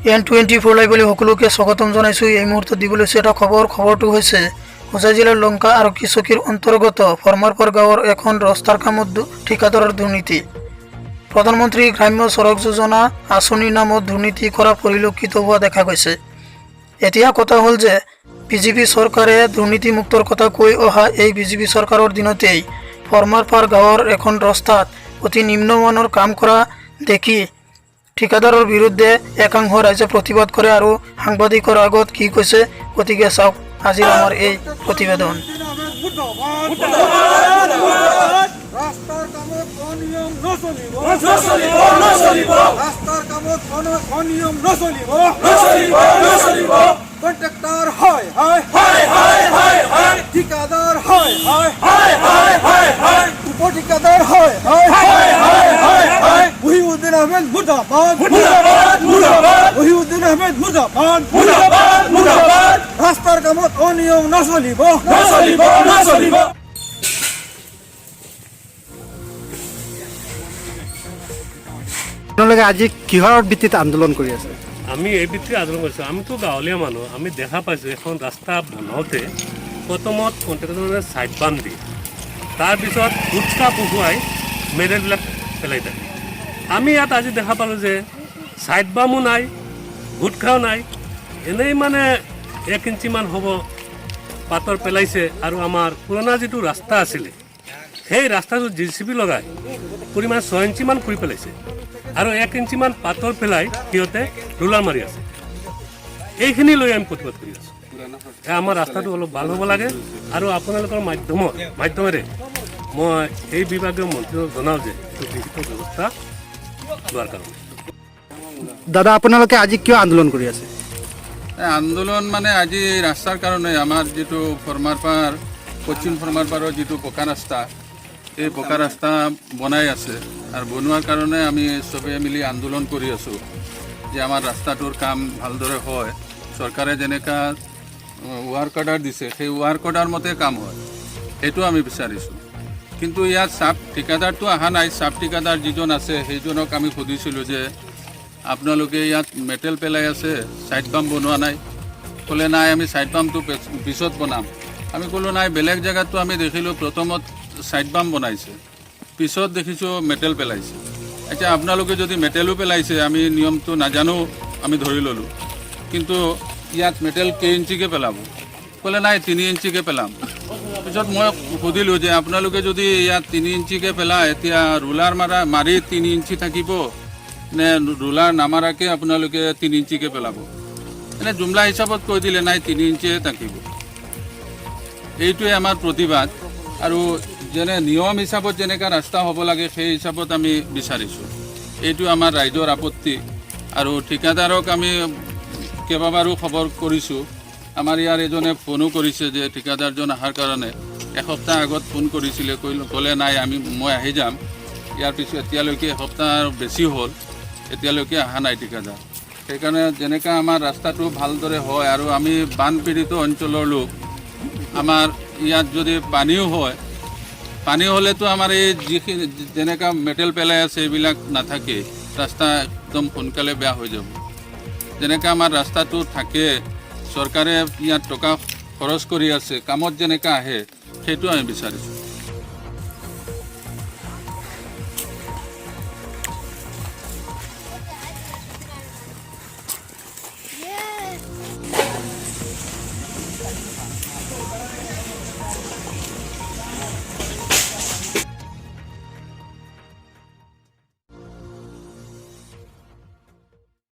N24 লাইভলৈ সকলোকে স্বাগতম জনাইছোঁ। এই মুহূৰ্তত দিবলৈ এটা খবৰটো হৈছে হোজাই জিলাৰ লংকা আৰক্ষী চকীৰ অন্তৰ্গত ফৰমাৰপাৰ গাঁৱৰ এখন ৰাস্তাৰ কামত ঠিকাদাৰৰ দুৰ্নীতি। প্ৰধানমন্ত্ৰী গ্ৰাম্য সড়ক যোজনা আঁচনিৰ নামত দুৰ্নীতি কৰা পৰিলক্ষিত হোৱা দেখা গৈছে। এতিয়া কথা হ'ল যে বিজেপি চৰকাৰে দুৰ্নীতিমুক্তৰ কথা কৈ অহা এই বিজেপি চৰকাৰৰ দিনতেই ফৰমাৰপাৰ গাঁৱৰ এখন ৰাস্তাত অতি নিম্নমানৰ কাম কৰা দেখি ঠিকাদাৰৰ বিৰুদ্ধে একাংশ ৰাইজে প্ৰতিবাদ কৰে আৰু সাংবাদিকৰ আগত কি কৈছে গতিকে চাওক আজিৰ আমাৰ এই প্ৰতিবেদন। রাস্তার কামত অনিয়ম নচলিব কন্ট্রাক্টর হয় ঠিকাদার হয় উপ ঠিকাদার হয় মহিউদ্দিন আহমেদ মুর্দাবাদ মহিউদ্দিন আহমেদ মুর্দাবাদ রাস্তার কামত অনিয়ম নচলিব আপোনালোকে আজি কিহৰ ভিত্তিত আন্দোলন কৰি আছে? আমি এই ভিত্তিত আন্দোলন কৰিছোঁ। আমিতো গাঁৱলীয়া মানুহ, আমি দেখা পাইছোঁ এখন ৰাস্তা বনাওঁতে প্ৰথমত কণ্ট্ৰেক্টৰে ছাইড বাম দিয়ে, তাৰপিছত গুটখা বহুৱাই মেডেলবিলাক পেলাই থাকে। আমি ইয়াত আজি দেখা পালোঁ যে ছাইড বামো নাই, গুটখাও নাই, এনেই মানে 1 ইঞ্চিমান হ'ব পাথৰ পেলাইছে। আৰু আমাৰ পুৰণা যিটো ৰাস্তা আছিলে সেই ৰাস্তাটো JCB লগাই পৰিমাণ 6 ইঞ্চিমান কৰি পেলাইছে আৰু 1 ইঞ্চিমান পাথৰ পেলাই সিহঁতে ৰোলাৰ মাৰি আছে। এইখিনি লৈ আমি প্ৰতিবাদ কৰি আছোঁ। আমাৰ ৰাস্তাটো অলপ ভাল হ'ব লাগে আৰু আপোনালোকৰ মাধ্যমেৰে মই এই বিভাগীয় মন্ত্ৰীক জনাওঁ যে এইটো বিহিত ব্যৱস্থা লোৱাৰ কাৰণে। দাদা, আপোনালোকে আজি কিয় আন্দোলন কৰি আছে? আন্দোলন মানে আজি ৰাস্তাৰ কাৰণে আমাৰ যিটো ফৰমাৰপাৰ পশ্চিম ফৰমাৰপাৰৰ যিটো পকা ৰাস্তা, এই পকা ৰাস্তা বনাই আছে আৰু বনোৱাৰ কাৰণে আমি চবে মিলি আন্দোলন কৰি আছোঁ যে আমাৰ ৰাস্তাটোৰ কাম ভালদৰে হয়। চৰকাৰে যেনেকুৱা ৱাৰ্ক অৰ্ডাৰ দিছে সেই ৱাৰ্ক অৰ্ডাৰ মতে কাম হয়, সেইটো আমি বিচাৰিছোঁ। কিন্তু ইয়াত চাব ঠিকাদাৰটো অহা নাই। চাব ঠিকাদাৰ যিজন আছে সেইজনক আমি সুধিছিলোঁ যে আপোনালোকে ইয়াত মেটেল পেলাই আছে, ছাইড পাম্প বনোৱা নাই। ক'লে নাই, আমি ছাইড পাম্পটো পিছত বনাম। আমি ক'লোঁ নাই, বেলেগ জেগাততো আমি দেখিলোঁ প্ৰথমত ছাইড পাম্প বনাইছে, পিছত দেখিছোঁ মেটেল পেলাইছে। এতিয়া আপোনালোকে যদি মেটেলো পেলাইছে, আমি নিয়মটো নাজানো, আমি ধৰি ল'লোঁ। কিন্তু ইয়াত মেটেল কেই ইঞ্চিকৈ পেলাব? ক'লে নাই, 3 ইঞ্চিকৈ পেলাম। পিছত মই সুধিলোঁ যে আপোনালোকে যদি ইয়াত 3 ইঞ্চিকৈ পেলায়, এতিয়া ৰোলাৰ মাৰি 3 ইঞ্চি থাকিব নে ৰোলাৰ নামাৰাকৈ আপোনালোকে 3 ইঞ্চিকৈ পেলাব? এনে জুমলা হিচাপত কৈ দিলে নাই, 3 ইঞ্চিয়ে থাকিব। এইটোৱে আমাৰ প্ৰতিবাদ। আৰু যেনে নিয়ম হিচাপত যেনেকৈ ৰাস্তা হ'ব লাগে সেই হিচাপত আমি বিচাৰিছোঁ। এইটো আমাৰ ৰাইজৰ আপত্তি। আৰু ঠিকাদাৰক আমি কেইবাবাৰো খবৰ কৰিছোঁ। আমাৰ ইয়াৰ এজনে ফোনো কৰিছে যে ঠিকাদাৰজন অহাৰ কাৰণে এসপ্তাহ আগত ফোন কৰিছিলে, ক'লে নাই, মই আহি যাম। ইয়াৰ পিছত এতিয়ালৈকে এসপ্তাহ বেছি হ'ল, এতিয়ালৈকে অহা নাই ঠিকাদাৰ। সেইকাৰণে যেনেকৈ আমাৰ ৰাস্তাটো ভালদৰে হয় আৰু আমি বানপীড়িত অঞ্চলৰ লোক, আমাৰ ইয়াত যদি পানীও হয়, পানী হ'লেতো আমাৰ এই যিখিনি যেনেকৈ মেটেল পেলাই আছে এইবিলাক নাথাকে, ৰাস্তা একদম সোনকালে বেয়া হৈ যাব। যেনেকৈ আমাৰ ৰাস্তাটো থাকে, চৰকাৰে ইয়াত টকা খৰচ কৰি আছে, কামত যেনেকৈ আহে সেইটো আমি বিচাৰিছোঁ।